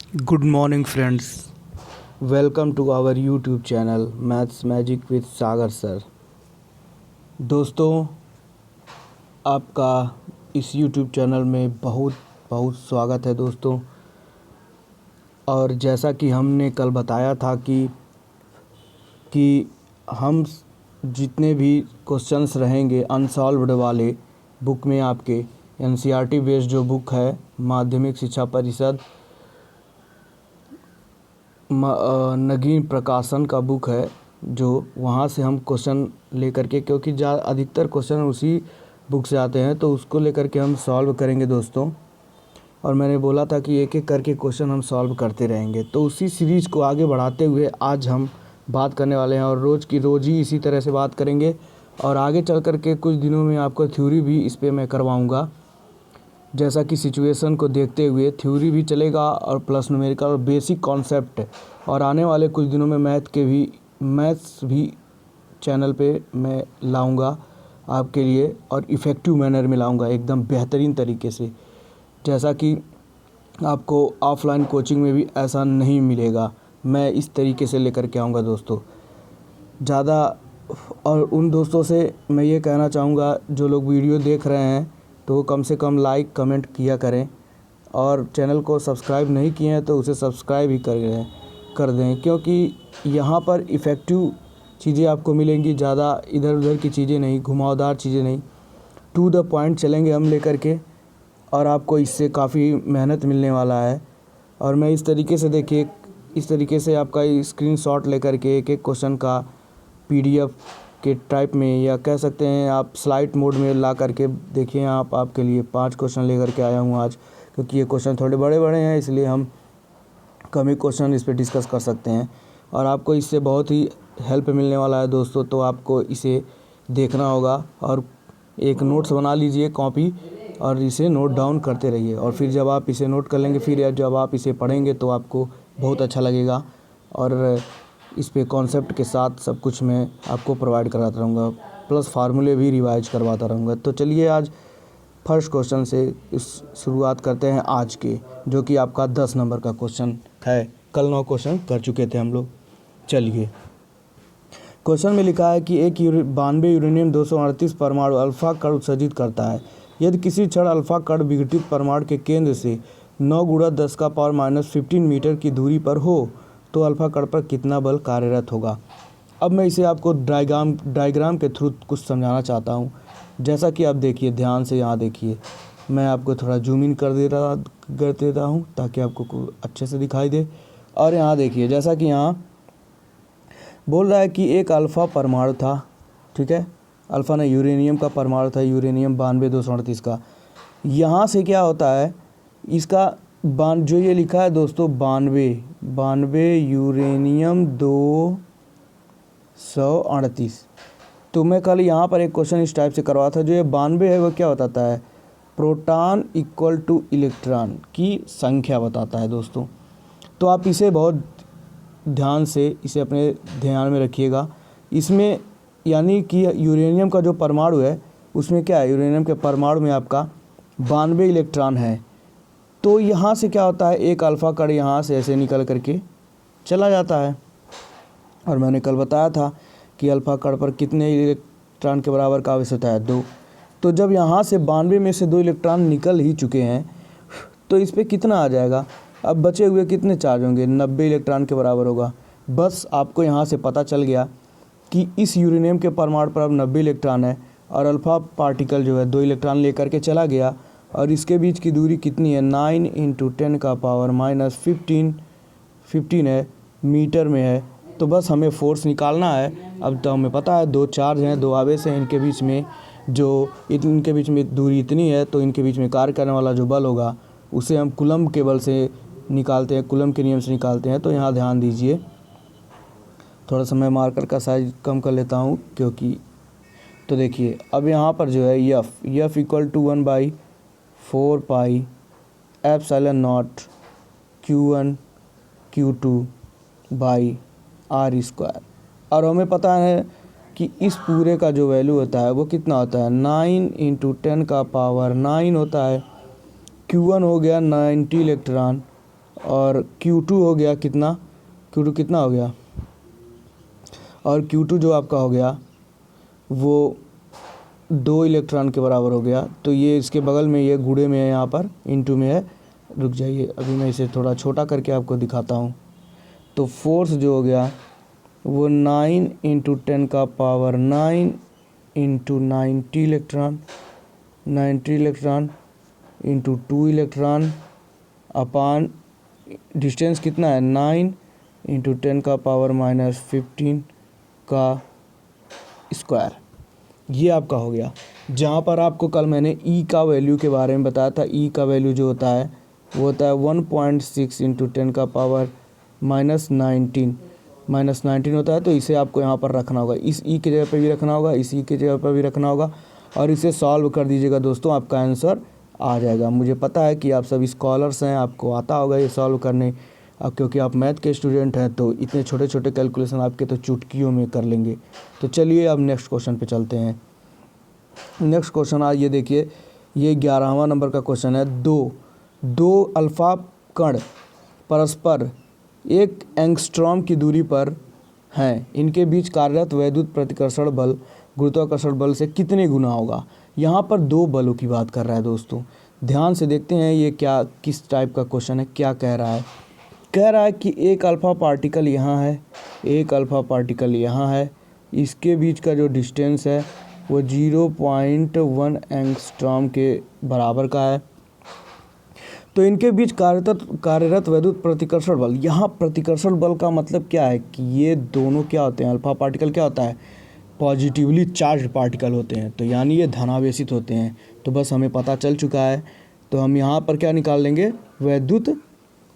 Good morning, friends. Welcome to our YouTube channel Maths Magic with Sagar sir. दोस्तों, आपका इस YouTube channel में बहुत बहुत स्वागत है दोस्तों। और जैसा कि हमने कल बताया था कि हम जितने भी क्वेश्चंस रहेंगे अनसॉल्व्ड वाले बुक में, आपके NCERT बेस्ड जो बुक है माध्यमिक शिक्षा परिषद नगीन प्रकाशन का बुक है, जो वहाँ से हम क्वेश्चन लेकर के, क्योंकि अधिकतर क्वेश्चन उसी बुक से आते हैं, तो उसको लेकर के हम सॉल्व करेंगे दोस्तों। और मैंने बोला था कि एक एक करके क्वेश्चन हम सॉल्व करते रहेंगे, तो उसी सीरीज़ को आगे बढ़ाते हुए आज हम बात करने वाले हैं और रोज़ की रोज़ ही इसी तरह से बात करेंगे। और आगे चल कर के कुछ दिनों में आपको थ्योरी भी इस पर मैं करवाऊँगा, जैसा कि सिचुएशन को देखते हुए थ्योरी भी चलेगा और प्लस न्यूमेरिकल और बेसिक कॉन्सेप्ट। और आने वाले कुछ दिनों में मैथ्स भी चैनल पे मैं लाऊंगा आपके लिए, और इफ़ेक्टिव मैनर में लाऊंगा एकदम बेहतरीन तरीके से, जैसा कि आपको ऑफलाइन कोचिंग में भी ऐसा नहीं मिलेगा। मैं इस तरीके से लेकर के आऊँगा दोस्तों ज़्यादा। और उन दोस्तों से मैं ये कहना चाहूँगा जो लोग वीडियो देख रहे हैं तो वो कम से कम लाइक कमेंट किया करें, और चैनल को सब्सक्राइब नहीं किए हैं तो उसे सब्सक्राइब ही कर दें, क्योंकि यहाँ पर इफ़ेक्टिव चीज़ें आपको मिलेंगी, ज़्यादा इधर उधर की चीज़ें नहीं, घुमावदार चीज़ें नहीं, टू द पॉइंट चलेंगे हम लेकर के, और आपको इससे काफ़ी मेहनत मिलने वाला है। और मैं इस तरीके से, देखिए, इस तरीके से आपका स्क्रीनशॉट लेकर के एक एक क्वेश्चन का PDF के टाइप में, या कह सकते हैं आप स्लाइड मोड में ला करके देखिए। आपके लिए 5 क्वेश्चन लेकर के आया हूँ आज, क्योंकि ये क्वेश्चन थोड़े बड़े बड़े हैं, इसलिए हम कम ही क्वेश्चन इस पे डिस्कस कर सकते हैं। और आपको इससे बहुत ही हेल्प मिलने वाला है दोस्तों, तो आपको इसे देखना होगा और एक नोट्स बना लीजिए कॉपी, और इसे नोट डाउन करते रहिए। और फिर जब आप इसे नोट कर लेंगे, फिर जब आप इसे पढ़ेंगे तो आपको बहुत अच्छा लगेगा। और इस पे कॉन्सेप्ट के साथ सब कुछ मैं आपको प्रोवाइड कराता रहूँगा, प्लस फार्मूले भी रिवाइज करवाता रहूँगा। तो चलिए आज फर्स्ट क्वेश्चन से इस शुरुआत करते हैं आज के, जो कि आपका 10 नंबर का क्वेश्चन है। कल 9 क्वेश्चन कर चुके थे हम लोग। चलिए, क्वेश्चन में लिखा है कि एक 92 यूरेनियम 238 परमाणु अल्फा कण उत्सर्जित करता है। यदि किसी क्षण अल्फा कण विघटित परमाणु के केंद्र से 9 × 10⁻⁻15 मीटर की दूरी पर हो तो अल्फा कण पर कितना बल कार्यरत होगा। अब मैं इसे आपको डायग्राम के थ्रू कुछ समझाना चाहता हूँ। जैसा कि आप देखिए, ध्यान से यहाँ देखिए, मैं आपको थोड़ा जूम इन कर देता हूँ ताकि आपको अच्छे से दिखाई दे। और यहाँ देखिए, जैसा कि यहाँ बोल रहा है कि एक अल्फ़ा परमाणु था, ठीक है, अल्फ़ा ने यूरेनियम का परमाणु था, यूरेनियम 92 238 का। यहाँ से क्या होता है, इसका जो ये लिखा है दोस्तों 92 यूरेनियम 238। तो मैं कल यहाँ पर एक क्वेश्चन इस टाइप से करवा था। जो ये 92 है वो क्या बताता है, प्रोटॉन इक्वल टू इलेक्ट्रॉन की संख्या बताता है दोस्तों। तो आप इसे बहुत ध्यान से इसे अपने ध्यान में रखिएगा। इसमें यानी कि यूरेनियम का जो परमाणु है उसमें क्या है, यूरेनियम के परमाणु में आपका 92 इलेक्ट्रॉन है। तो यहाँ से क्या होता है, एक अल्फ़ा कण यहाँ से ऐसे निकल करके चला जाता है। और मैंने कल बताया था कि अल्फ़ा कण पर कितने इलेक्ट्रॉन के बराबर का आवेश होता है, 2। तो जब यहाँ से 92 में से 2 इलेक्ट्रॉन निकल ही चुके हैं तो इस पर कितना आ जाएगा, अब बचे हुए कितने चार्ज होंगे, 90 इलेक्ट्रॉन के बराबर होगा। बस आपको यहाँ से पता चल गया कि इस यूरेनियम के परमाणु पर अब 90 इलेक्ट्रॉन है, और अल्फ़ा पार्टिकल जो है 2 इलेक्ट्रॉन लेकर के चला गया, और इसके बीच की दूरी कितनी है, 9 × 10⁻⁻15 है, मीटर में है। तो बस हमें फोर्स निकालना है। अब तो हमें पता है 2 चार्ज हैं, 2 आवेश हैं, इनके बीच में इनके बीच में दूरी इतनी है, तो इनके बीच में कार्य करने वाला जो बल होगा उसे हम कूलम्ब के बल से निकालते हैं, कूलम्ब के नियम से निकालते हैं। तो यहाँ ध्यान दीजिए, थोड़ा सा मैं मार्कर का साइज कम कर लेता हूँ क्योंकि, तो देखिए अब यहाँ पर जो है F equal to 1/4 pi epsilon not Q1 Q2 by R²। और हमें पता है कि इस पूरे का जो वैल्यू होता है वो कितना होता है, 9 × 10⁻9 होता है। Q1 हो गया 90 इलेक्ट्रॉन, और Q2 हो गया कितना, Q2 कितना हो गया, और Q2 जो आपका हो गया वो 2 इलेक्ट्रॉन के बराबर हो गया। तो ये इसके बगल में, ये गुणे में है, यहाँ पर इनटू में है। रुक जाइए, अभी मैं इसे थोड़ा छोटा करके आपको दिखाता हूँ। तो फोर्स जो हो गया वो 9 × 10⁻9 into 90 electron, 90 electron into 2 electron upon distance कितना है 9 × 10⁻−15 का स्क्वायर। ये आपका हो गया। जहाँ पर आपको कल मैंने E का वैल्यू के बारे में बताया था, E का वैल्यू जो होता है वो होता है 1.6 × 10⁻−19 होता है। तो इसे आपको यहाँ पर रखना होगा, इस E की जगह पे भी रखना होगा, इस E की जगह पर भी रखना होगा, और इसे सॉल्व कर दीजिएगा दोस्तों, आपका आंसर आ जाएगा। मुझे पता है कि आप सब स्कॉलर्स हैं, आपको आता होगा ये सॉल्व करने। अब क्योंकि आप मैथ के स्टूडेंट हैं तो इतने छोटे छोटे कैलकुलेशन आपके तो चुटकियों में कर लेंगे। तो चलिए अब नेक्स्ट क्वेश्चन पे चलते हैं। नेक्स्ट क्वेश्चन आज ये देखिए, ये 11वां नंबर का क्वेश्चन है। दो अल्फा कण परस्पर 1 एंगस्ट्रॉम की दूरी पर हैं, इनके बीच कार्यरत वैद्युत प्रतिकर्षण बल गुरुत्वाकर्षण बल से कितने गुना होगा। यहाँ पर 2 बलों की बात कर रहा है दोस्तों, ध्यान से देखते हैं ये क्या किस टाइप का क्वेश्चन है। क्या कह रहा है, कह रहा है कि एक अल्फ़ा पार्टिकल यहाँ है, एक अल्फ़ा पार्टिकल यहाँ है, इसके बीच का जो डिस्टेंस है वो 0.1 एंगस्ट्रॉम के बराबर का है। तो इनके बीच कार्यरत वैद्युत प्रतिकर्षण बल, यहाँ प्रतिकर्षण बल का मतलब क्या है कि ये दोनों क्या होते हैं, अल्फ़ा पार्टिकल क्या होता है, पॉजिटिवली चार्ज पार्टिकल होते हैं, तो यानी ये धनावेशित होते हैं। तो बस हमें पता चल चुका है। तो हम यहाँ पर क्या निकाल लेंगे, वैद्युत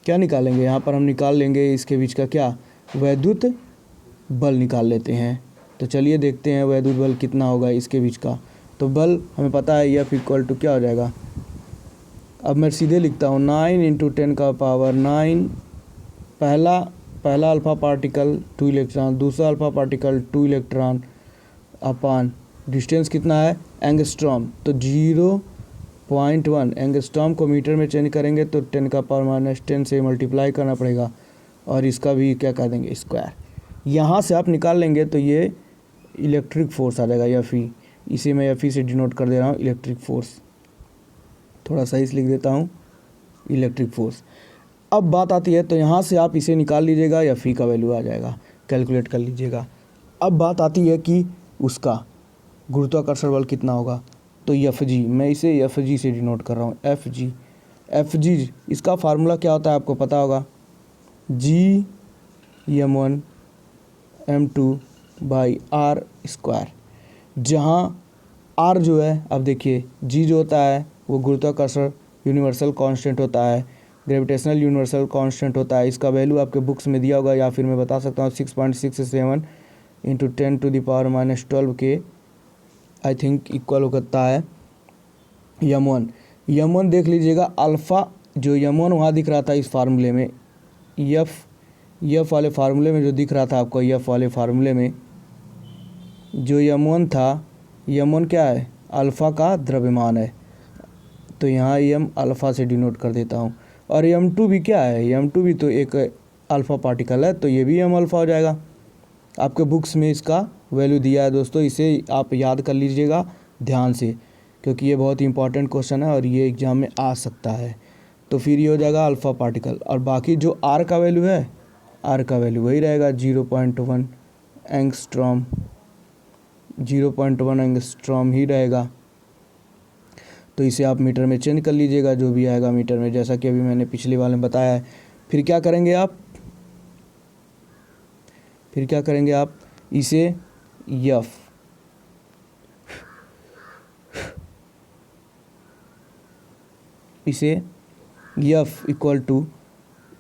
क्या निकालेंगे, यहाँ पर हम निकाल लेंगे इसके बीच का क्या, वैद्युत बल निकाल लेते हैं। तो चलिए देखते हैं वैद्युत बल कितना होगा इसके बीच का। तो बल हमें पता है F = क्या हो जाएगा, अब मैं सीधे लिखता हूँ 9 × 10⁻9, पहला अल्फ़ा पार्टिकल 2 इलेक्ट्रॉन, दूसरा alpha particle 2 electron upon distance कितना है एंगस्ट्रॉम, तो 0.1 एंगस्ट्रॉम को मीटर में चेंज करेंगे तो 10⁻10 से मल्टीप्लाई करना पड़ेगा, और इसका भी क्या कर देंगे स्क्वायर। यहाँ से आप निकाल लेंगे तो ये इलेक्ट्रिक फोर्स आ जाएगा Fe, इसे मैं Fe से डिनोट कर दे रहा हूँ इलेक्ट्रिक फोर्स, थोड़ा सही से लिख देता हूँ इलेक्ट्रिक फोर्स। अब बात आती है, तो यहाँ से आप इसे निकाल लीजिएगा, Fe का वैल्यू आ जाएगा, कैलकुलेट कर लीजिएगा। अब बात आती है कि उसका गुरुत्वाकर्षण बल कितना होगा, तो Fg, मैं इसे Fg से डिनोट कर रहा हूँ, Fg इसका फार्मूला क्या होता है आपको पता होगा, G(m1m2/r², जहाँ r जो है, अब देखिए G जो होता है वो गुरुत्वाकर्षण यूनिवर्सल कांस्टेंट होता है, ग्रेविटेशनल यूनिवर्सल कांस्टेंट होता है। इसका वैल्यू आपके बुक्स में दिया होगा, या फिर मैं बता सकता हूँ 6.67 × 10⁻12 के आई थिंक इक्वल होता है m1 देख लीजिएगा। अल्फ़ा जो m1 वहाँ दिख रहा था इस फार्मूले में, F वाले फार्मूले में जो दिख रहा था आपको, F वाले फार्मूले में जो m1 था, m1 क्या है, अल्फ़ा का द्रव्यमान है, तो यहाँ m अल्फ़ा से डिनोट कर देता हूँ। और m2 भी क्या है, m2 भी तो एक अल्फ़ा पार्टिकल है, तो ये भी m अल्फ़ा हो जाएगा। आपके बुक्स में इसका वैल्यू दिया है दोस्तों, इसे आप याद कर लीजिएगा ध्यान से, क्योंकि ये बहुत ही इंपॉर्टेंट क्वेश्चन है और ये एग्ज़ाम में आ सकता है। तो फिर ये हो जाएगा अल्फ़ा पार्टिकल, और बाकी जो r का वैल्यू है, r का वैल्यू वही रहेगा 0.1 एंगस्ट्रॉम, 0.1 एंगस्ट्रॉम ही रहेगा। तो इसे आप मीटर में चेंज कर लीजिएगा, जो भी आएगा मीटर में, जैसा कि अभी मैंने पिछले वाले में बताया है। फिर क्या करेंगे आप, इसे F =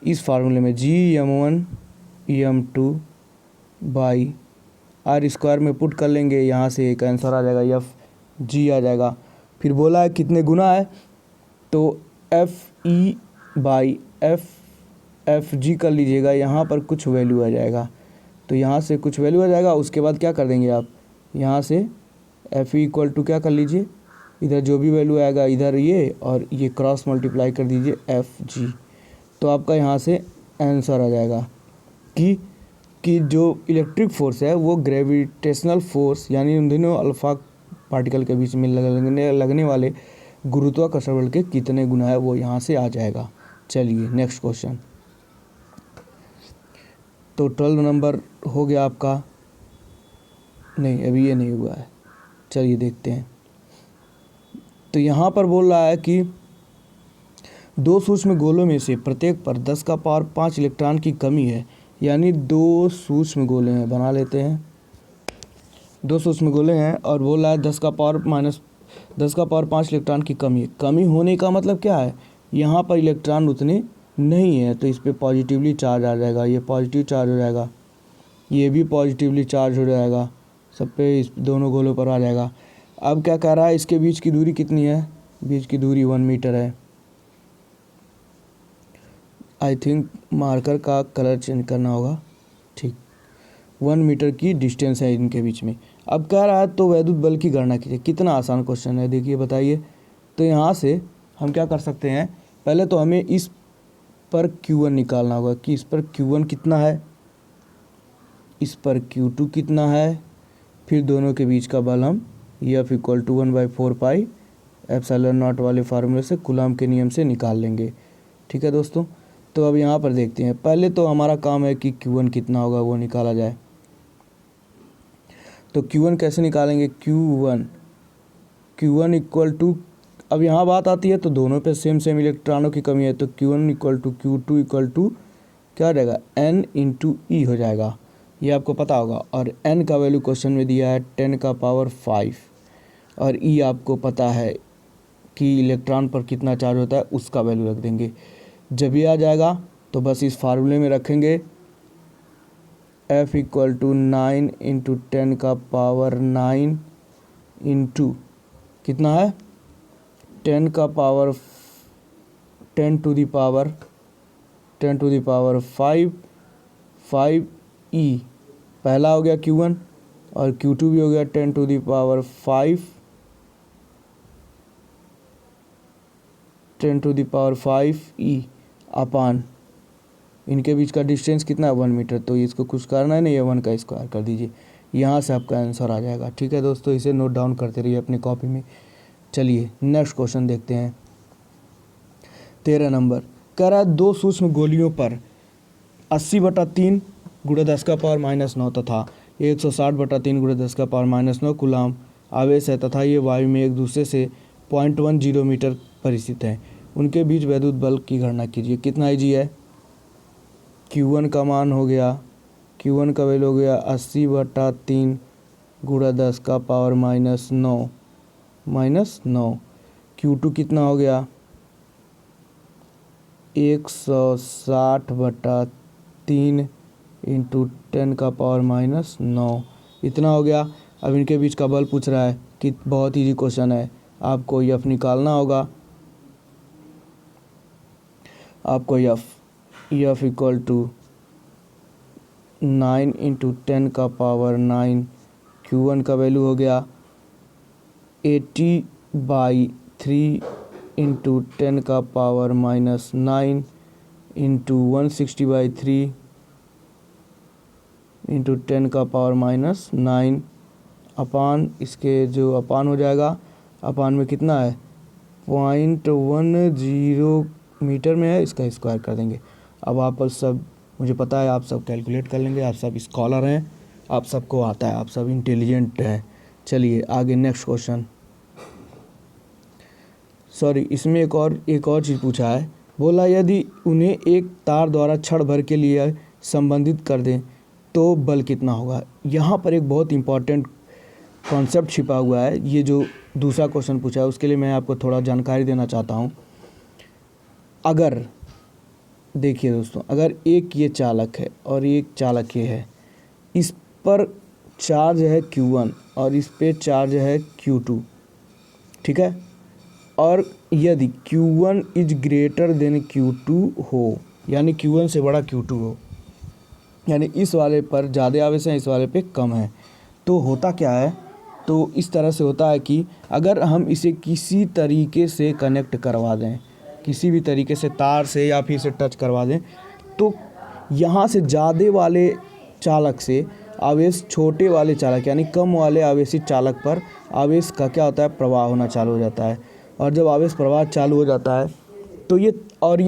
इस फार्मूले में Gm1m2/r² में पुट कर लेंगे, यहाँ से एक आंसर आ जाएगा Fg आ जाएगा। फिर बोला है कितने गुना है, तो Fe/Fg कर लीजिएगा, यहाँ पर कुछ वैल्यू आ जाएगा, तो यहाँ से कुछ वैल्यू आ जाएगा। उसके बाद क्या कर देंगे आप, यहाँ से Fe = क्या कर लीजिए, इधर जो भी वैल्यू आएगा इधर ये, और ये क्रॉस मल्टीप्लाई कर दीजिए Fg, तो आपका यहाँ से आंसर आ जाएगा कि जो इलेक्ट्रिक फोर्स है वो ग्रेविटेशनल फोर्स यानी उन दोनों अल्फा पार्टिकल के बीच में लगने वाले गुरुत्वाकर्षण बल के कितने गुना है, वो यहाँ से आ जाएगा। चलिए नेक्स्ट क्वेश्चन। तो 12 नंबर हो गया आपका, नहीं अभी ये नहीं हुआ है, चलिए देखते हैं। तो यहाँ पर बोल रहा है कि दो सूक्ष्म गोलों में से प्रत्येक पर 10 का पावर 5 इलेक्ट्रॉन की कमी है, यानी दो सूक्ष्म गोले हैं, बना लेते हैं। दो सूक्ष्म गोले हैं और बोल रहा है 10 का पावर 5 इलेक्ट्रॉन की कमी है। कमी होने का मतलब क्या है, यहाँ पर इलेक्ट्रॉन उतने नहीं है, तो इस पर पॉजिटिवली चार्ज आ जाएगा, ये पॉजिटिव चार्ज हो जाएगा, ये भी पॉजिटिवली चार्ज हो जाएगा, सब पे इस दोनों गोलों पर आ जाएगा। अब क्या कह रहा है, इसके बीच की दूरी कितनी है, बीच की दूरी 1 मीटर है। आई थिंक मार्कर का कलर चेंज करना होगा, ठीक, 1 मीटर की डिस्टेंस है इनके बीच में। अब कह रहा है तो वैद्युत बल की गणना कीजिए। कितना आसान क्वेश्चन है, देखिए बताइए। तो यहाँ से हम क्या कर सकते हैं, पहले तो हमें इस पर Q1 निकालना होगा कि इस पर Q1 कितना है, इस पर Q2 कितना है, फिर दोनों के बीच का बल हम F = 1/4 पाई एप्सिलॉन नॉट वाले फार्मूले से कूलॉम के नियम से निकाल लेंगे। ठीक है दोस्तों, तो अब यहाँ पर देखते हैं। पहले तो हमारा काम है कि Q1 कितना होगा वो निकाला जाए। तो Q1 कैसे निकालेंगे, Q1 = अब यहाँ बात आती है तो दोनों पे सेम इलेक्ट्रॉनों की कमी है, तो Q1 = Q2 क्या हो जाएगा, N × E हो जाएगा, ये आपको पता होगा। और N का वैल्यू क्वेश्चन में दिया है 10⁵ और E आपको पता है कि इलेक्ट्रॉन पर कितना चार्ज होता है, उसका वैल्यू रख देंगे। जब ये आ जाएगा तो बस इस फार्मूले में रखेंगे F = 9 × 10⁹ इंटू कितना है 10⁵ 5 E पहला हो गया Q1 और Q2 भी हो गया 10⁵ E अपान इनके बीच का डिस्टेंस कितना है 1 मीटर, तो इसको कुछ करना है नहीं, ये 1 का स्क्वायर कर दीजिए, यहाँ से आपका आंसर आ जाएगा। ठीक है दोस्तों, इसे नोट डाउन करते रहिए अपनी कॉपी में। चलिए नेक्स्ट क्वेश्चन देखते हैं। 13 नंबर कह रहा है दो सूक्ष्म गोलियों पर 80/3 × 10⁻⁻9 तथा 160/3 × 10⁻⁻9 कूलॉम आवेश है तथा ये वायु में एक दूसरे से 0.10 मीटर पर स्थित है। उनके बीच वैद्युत बल की गणना कीजिए। कितना ईजी है, Q1 का मान हो गया, Q1 का वैल्यू हो गया 80/3 × 10⁻⁻9 Q2 कितना हो गया 160/3 × 10⁻⁻9 इतना हो गया। अब इनके बीच का बल पूछ रहा है कि बहुत ईजी क्वेश्चन है, आपको F निकालना होगा। आपको F = 9 × 10⁻⁹ Q1 का वैल्यू हो गया 80/3 × 10⁻⁻9 इंटू 160/3 × 10⁻⁻9 अपान इसके जो अपान हो जाएगा, अपान में कितना है 0.10 मीटर में है, इसका स्क्वायर कर देंगे। अब आप सब, मुझे पता है आप सब कैलकुलेट कर लेंगे, आप सब स्कॉलर हैं, आप सबको आता है, आप सब इंटेलिजेंट हैं। चलिए आगे नेक्स्ट क्वेश्चन। सॉरी, इसमें एक और चीज़ पूछा है, बोला यदि उन्हें एक तार द्वारा क्षण भर के लिए संबंधित कर दें तो बल कितना होगा। यहाँ पर एक बहुत इंपॉर्टेंट कॉन्सेप्ट छिपा हुआ है, ये जो दूसरा क्वेश्चन पूछा है उसके लिए मैं आपको थोड़ा जानकारी देना चाहता हूँ। अगर देखिए दोस्तों, अगर एक ये चालक है और एक चालक ये है, इस पर चार्ज है Q1 और इस पे चार्ज है Q2, ठीक है, और यदि Q1 is greater than Q2 हो, यानी Q1 से बड़ा Q2 हो, यानी इस वाले पर ज़्यादा आवेश है, इस वाले पे कम है, तो होता क्या है, तो इस तरह से होता है कि अगर हम इसे किसी तरीके से कनेक्ट करवा दें, किसी भी तरीके से तार से या फिर से टच करवा दें, तो यहाँ से ज़्यादा वाले चालक से आवेश छोटे वाले चालक यानी कम वाले आवेशित चालक पर आवेश का क्या होता है, प्रवाह होना चालू हो जाता है। और जब आवेश प्रवाह चालू हो जाता है तो ये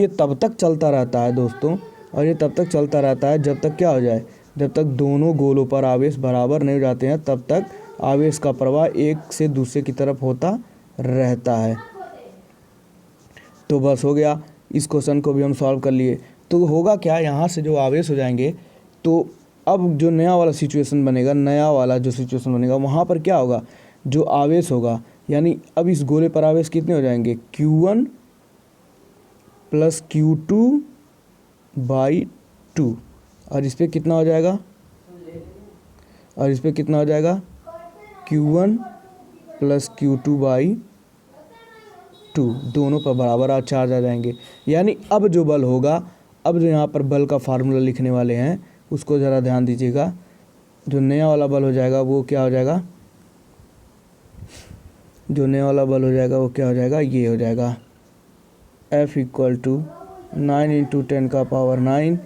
तब तक चलता रहता है दोस्तों, और ये तब तक चलता रहता है जब तक क्या हो जाए, जब तक दोनों गोलों पर आवेश बराबर नहीं हो जाते हैं, तब तक आवेश का प्रवाह एक से दूसरे की तरफ होता रहता है। तो बस हो गया, इस क्वेश्चन को भी हम सॉल्व कर लिए। तो होगा क्या, यहाँ से जो आवेश हो जाएंगे, तो अब जो नया वाला सिचुएशन बनेगा, नया वाला जो सिचुएशन बनेगा वहाँ पर क्या होगा, जो आवेश होगा यानी अब इस गोले पर आवेश कितने हो जाएंगे, Q1 प्लस Q2/2, और इस पर कितना हो जाएगा, और इस पर कितना हो जाएगा, Q1 प्लस Q2/2, दोनों पर बराबर चार्ज आ जाएंगे। यानी अब जो बल होगा, अब जो यहाँ पर बल का फार्मूला लिखने वाले हैं उसको ज़रा ध्यान दीजिएगा। जो नया वाला बल हो जाएगा वो क्या हो जाएगा, जो नया वाला बल हो जाएगा वो क्या हो जाएगा, ये हो जाएगा F = 9 × 10⁻⁹,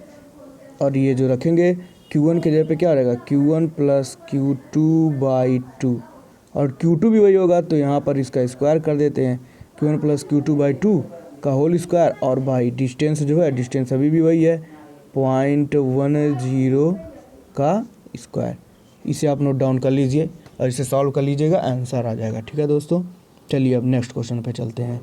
और ये जो रखेंगे Q1 के जगह पे क्या हो जाएगा, Q1 प्लस Q2/2, और Q2 भी वही होगा तो यहाँ पर इसका स्क्वायर कर देते हैं, Q1 प्लस Q2/2 का होल स्क्वायर, और बाई डिस्टेंस जो है, डिस्टेंस अभी भी वही है 0.10 का स्क्वायर। इसे आप नोट डाउन कर लीजिए और इसे सॉल्व कर लीजिएगा, आंसर आ जाएगा। ठीक है दोस्तों, चलिए अब नेक्स्ट क्वेश्चन पे चलते हैं।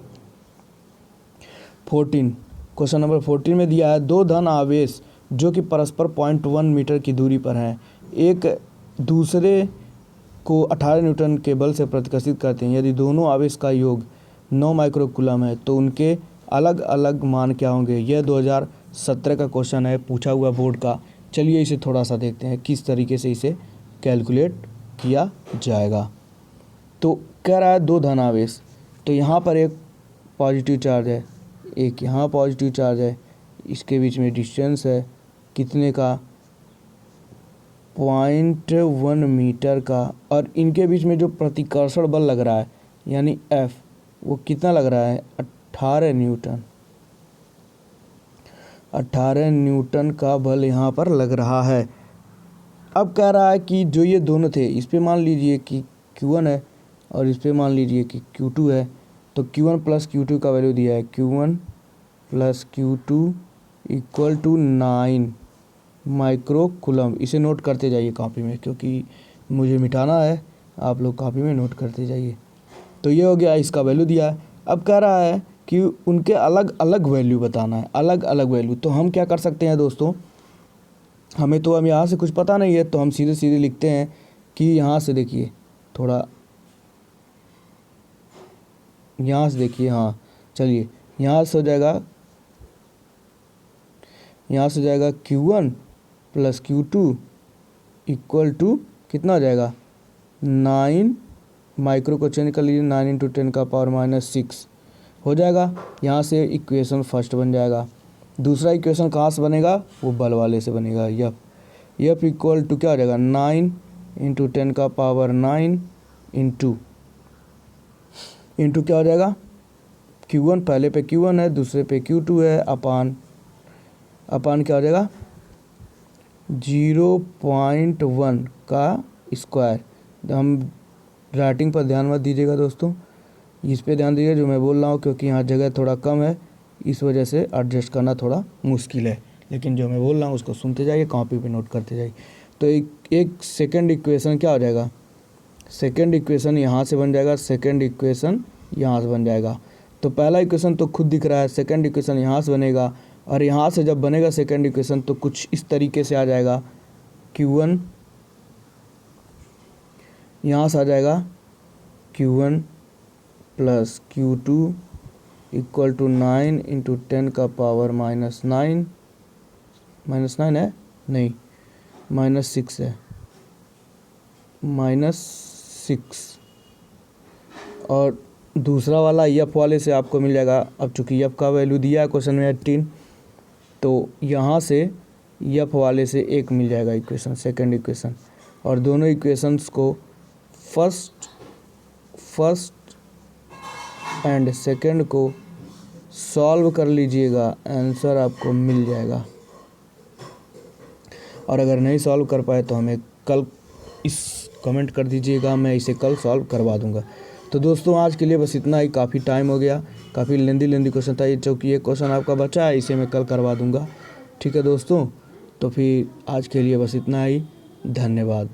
14, क्वेश्चन नंबर 14 में दिया है, दो धन आवेश जो कि परस्पर 0.1 मीटर की दूरी पर हैं, एक दूसरे को 18 न्यूटन के बल से प्रतिकर्षित करते हैं। यदि दोनों आवेश का योग 9 माइक्रोकूलम है तो उनके अलग अलग मान क्या होंगे। यह 2017 का क्वेश्चन है, पूछा हुआ बोर्ड का। चलिए इसे थोड़ा सा देखते हैं किस तरीके से इसे कैलकुलेट किया जाएगा। तो कह रहा है दो धन आवेश, तो यहाँ पर एक पॉजिटिव चार्ज है, एक यहाँ पॉजिटिव चार्ज है, इसके बीच में डिस्टेंस है कितने का, 0.1 मीटर का, और इनके बीच में जो प्रतिकर्षण बल लग रहा है यानी F, वो कितना लग रहा है, 18 न्यूटन। 18 न्यूटन का बल यहाँ पर लग रहा है। अब कह रहा है कि जो ये दोनों थे, इस पे मान लीजिए कि Q1 है और इस पे मान लीजिए कि Q2 है, तो Q1 प्लस Q2 का वैल्यू दिया है, Q1 प्लस Q2 = 9 माइक्रोकूलम। इसे नोट करते जाइए कॉपी में, क्योंकि मुझे मिटाना है, आप लोग कॉपी में नोट करते जाइए। तो ये हो गया, इसका वैल्यू दिया है। अब कह रहा है कि उनके अलग अलग वैल्यू बताना है, अलग अलग वैल्यू। तो हम क्या कर सकते हैं दोस्तों, हमें तो अब यहाँ से कुछ पता नहीं है, तो हम सीधे सीधे लिखते हैं कि यहाँ से देखिए, थोड़ा यहाँ से देखिए, हाँ चलिए, यहाँ से हो जाएगा, यहाँ से हो जाएगा Q1 प्लस Q2 = कितना हो जाएगा, 9 माइक्रो को चेंज कर लीजिए, 9 × 10⁻⁶ हो जाएगा। यहाँ से इक्वेशन फर्स्ट बन जाएगा। दूसरा इक्वेशन कहाँ से बनेगा, वो बल वाले से बनेगा, F = क्या हो जाएगा, 9 × 10⁻⁹ इंटू क्या हो जाएगा, Q1, पहले पे Q1 है, दूसरे पे Q2 है, अपान क्या हो जाएगा, 0.1 का स्क्वायर। हम राइटिंग पर ध्यान मत दीजिएगा दोस्तों, इस पे ध्यान दीजिए जो मैं बोल रहा हूँ, क्योंकि यहाँ जगह थोड़ा कम है, इस वजह से एडजस्ट करना थोड़ा मुश्किल है। लेकिन जो मैं बोल रहा हूँ उसको सुनते जाइए, कॉपी पे नोट करते जाइए। तो एक सेकंड इक्वेशन क्या हो जाएगा, सेकंड इक्वेशन यहाँ से बन जाएगा, सेकंड इक्वेशन यहाँ से बन जाएगा। तो पहला इक्वेशन तो खुद दिख रहा है, सेकंड इक्वेशन यहाँ से बनेगा, और यहाँ से जब बनेगा सेकंड इक्वेशन तो कुछ इस तरीके से आ जाएगा, Q1 यहाँ से आ जाएगा, Q1 प्लस Q2 = 9 × 10⁻⁹ -9 है, नहीं -6 है, -6। और दूसरा वाला F वाले से आपको मिल जाएगा। अब चूँकि F का वैल्यू दिया है क्वेश्चन में 18, तो यहाँ से F वाले से एक मिल जाएगा इक्वेशन, सेकंड इक्वेशन, और दोनों इक्वेशंस को फर्स्ट एंड सेकंड को सॉल्व कर लीजिएगा, आंसर आपको मिल जाएगा। और अगर नहीं सॉल्व कर पाए तो हमें कल इस कमेंट कर दीजिएगा, मैं इसे कल सॉल्व करवा दूंगा। तो दोस्तों आज के लिए बस इतना ही, काफ़ी टाइम हो गया, काफ़ी लेंदी क्वेश्चन था ये, चूँकि ये क्वेश्चन आपका बचा है इसे मैं कल करवा दूंगा। ठीक है दोस्तों, तो फिर आज के लिए बस इतना ही, धन्यवाद।